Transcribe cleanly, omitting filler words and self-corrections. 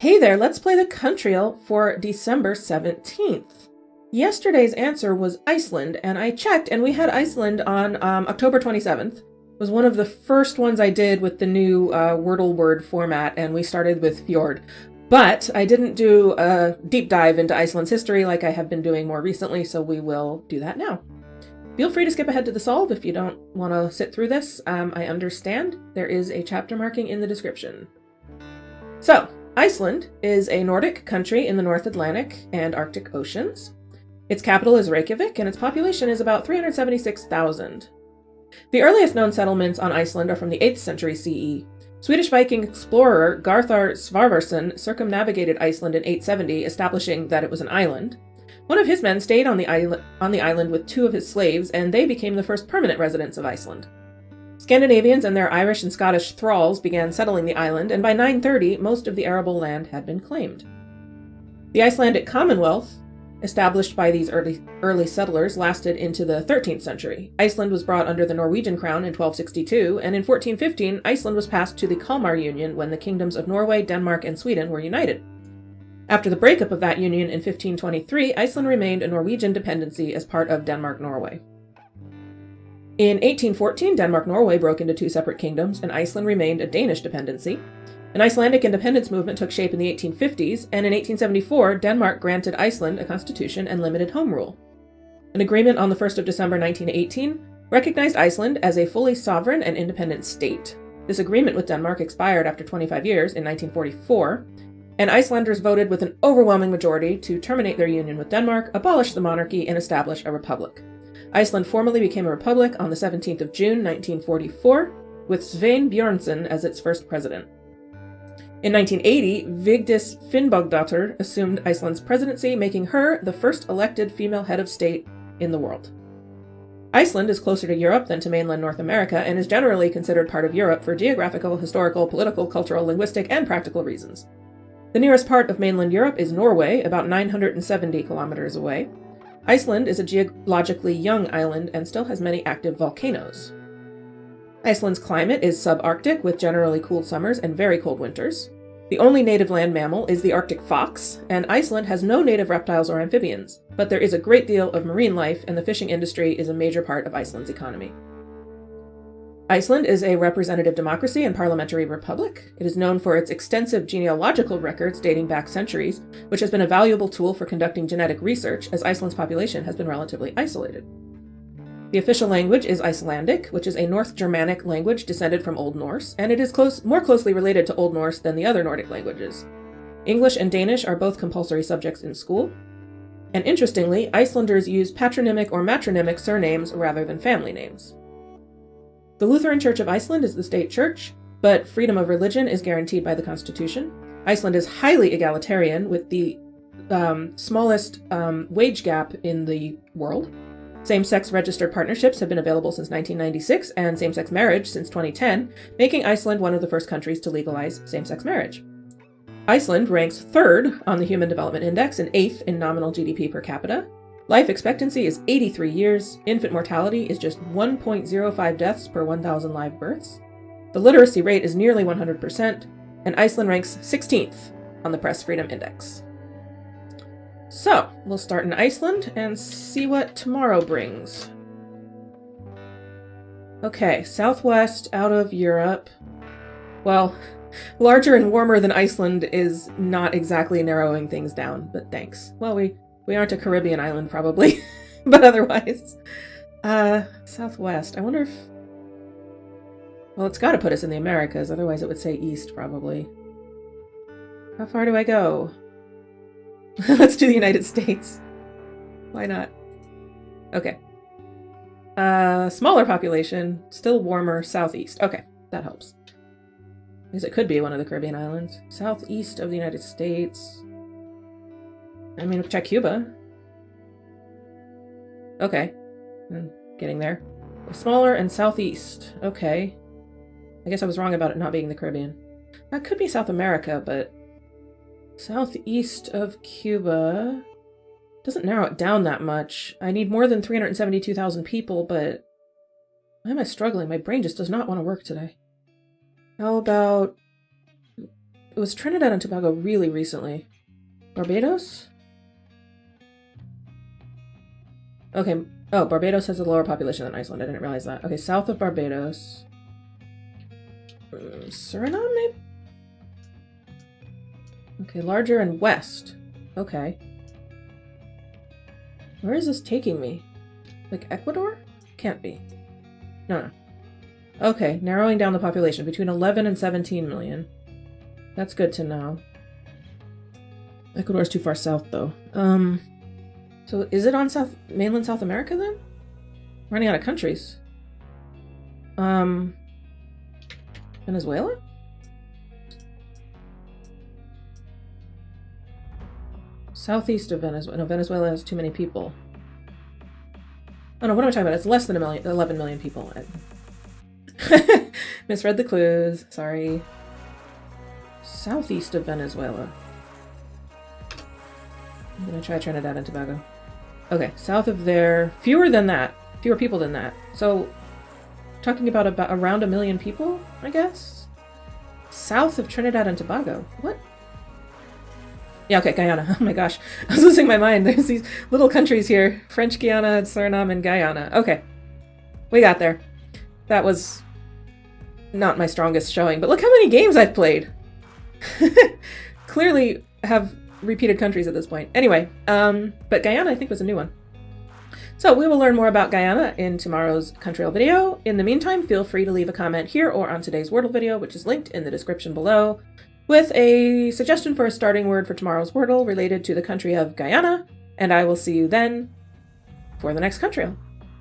Hey there, let's play the Countryle for December 17th. Yesterday's answer was Iceland, and I checked, and we had Iceland on October 27th. It was one of the first ones I did with the new Wordle word format, and we started with fjord. But I didn't do a deep dive into Iceland's history like I have been doing more recently, so we will do that now. Feel free to skip ahead to the solve if you don't want to sit through this. I understand there is a chapter marking in the description. So, Iceland is a Nordic country in the North Atlantic and Arctic Oceans. Its capital is Reykjavik, and its population is about 376,000. The earliest known settlements on Iceland are from the 8th century CE. Swedish Viking explorer Garthar Svarvarsson circumnavigated Iceland in 870, establishing that it was an island. One of his men stayed on the island with two of his slaves, and they became the first permanent residents of Iceland. Scandinavians and their Irish and Scottish thralls began settling the island, and by 930, most of the arable land had been claimed. The Icelandic Commonwealth, established by these early settlers, lasted into the 13th century. Iceland was brought under the Norwegian crown in 1262, and in 1415, Iceland was passed to the Kalmar Union when the kingdoms of Norway, Denmark, and Sweden were united. After the breakup of that union in 1523, Iceland remained a Norwegian dependency as part of Denmark-Norway. In 1814, Denmark-Norway broke into two separate kingdoms, and Iceland remained a Danish dependency. An Icelandic independence movement took shape in the 1850s, and in 1874, Denmark granted Iceland a constitution and limited home rule. An agreement on the 1st of December 1918 recognized Iceland as a fully sovereign and independent state. This agreement with Denmark expired after 25 years in 1944, and Icelanders voted with an overwhelming majority to terminate their union with Denmark, abolish the monarchy, and establish a republic. Iceland formally became a republic on the 17th of June, 1944, with Svein Björnsson as its first president. In 1980, Vigdis Finnbogadóttir assumed Iceland's presidency, making her the first elected female head of state in the world. Iceland is closer to Europe than to mainland North America and is generally considered part of Europe for geographical, historical, political, cultural, linguistic, and practical reasons. The nearest part of mainland Europe is Norway, about 970 kilometers away. Iceland is a geologically young island and still has many active volcanoes. Iceland's climate is subarctic with generally cool summers and very cold winters. The only native land mammal is the Arctic fox, and Iceland has no native reptiles or amphibians, but there is a great deal of marine life, and the fishing industry is a major part of Iceland's economy. Iceland is a representative democracy and parliamentary republic. It is known for its extensive genealogical records dating back centuries, which has been a valuable tool for conducting genetic research, as Iceland's population has been relatively isolated. The official language is Icelandic, which is a North Germanic language descended from Old Norse, and it is more closely related to Old Norse than the other Nordic languages. English and Danish are both compulsory subjects in school. And interestingly, Icelanders use patronymic or matronymic surnames rather than family names. The Lutheran Church of Iceland is the state church, but freedom of religion is guaranteed by the Constitution. Iceland is highly egalitarian, with the smallest wage gap in the world. Same-sex registered partnerships have been available since 1996, and same-sex marriage since 2010, making Iceland one of the first countries to legalize same-sex marriage. Iceland ranks 3rd on the Human Development Index and 8th in nominal GDP per capita. Life expectancy is 83 years, infant mortality is just 1.05 deaths per 1,000 live births. The literacy rate is nearly 100%, and Iceland ranks 16th on the Press Freedom Index. So, we'll start in Iceland and see what tomorrow brings. Okay, southwest out of Europe. Well, larger and warmer than Iceland is not exactly narrowing things down, but thanks. Well, we aren't a Caribbean island, probably, but otherwise. Southwest. I wonder if... Well, it's got to put us in the Americas, otherwise it would say east, probably. How far do I go? Let's do the United States. Why not? Okay. Smaller population, still warmer, southeast. Okay, that helps. Because it could be one of the Caribbean islands. Southeast of the United States. I mean, check Cuba. Okay. I'm getting there. Smaller and southeast. Okay. I guess I was wrong about it not being the Caribbean. That could be South America, but southeast of Cuba doesn't narrow it down that much. I need more than 372,000 people, but why am I struggling? My brain just does not want to work today. How about was Trinidad and Tobago really recently. Barbados? Okay. Oh, Barbados has a lower population than Iceland. I didn't realize that. Okay, south of Barbados. Suriname, maybe? Okay, larger and west. Okay. Where is this taking me? Like Ecuador? Can't be. No. Okay, narrowing down the population between 11 and 17 million. That's good to know. Ecuador's too far south, though. So is it on mainland South America, then? Running out of countries. Venezuela? Southeast of Venezuela. No, Venezuela has too many people. Oh no, what am I talking about? It's less than 11 million people. Misread the clues. Sorry. Southeast of Venezuela. I'm gonna try Trinidad and Tobago. Okay, south of there. Fewer than that. Fewer people than that. So, talking about around 1 million people, I guess? South of Trinidad and Tobago. What? Yeah, okay, Guyana. Oh my gosh. I was losing my mind. There's these little countries here. French Guiana, Suriname, and Guyana. Okay. We got there. That was not my strongest showing, but look how many games I've played. Clearly have repeated countries at this point. Anyway, but Guyana I think was a new one. So we will learn more about Guyana in tomorrow's Countryle video. In the meantime, feel free to leave a comment here or on today's Wordle video, which is linked in the description below, with a suggestion for a starting word for tomorrow's Wordle related to the country of Guyana, and I will see you then for the next Countryle.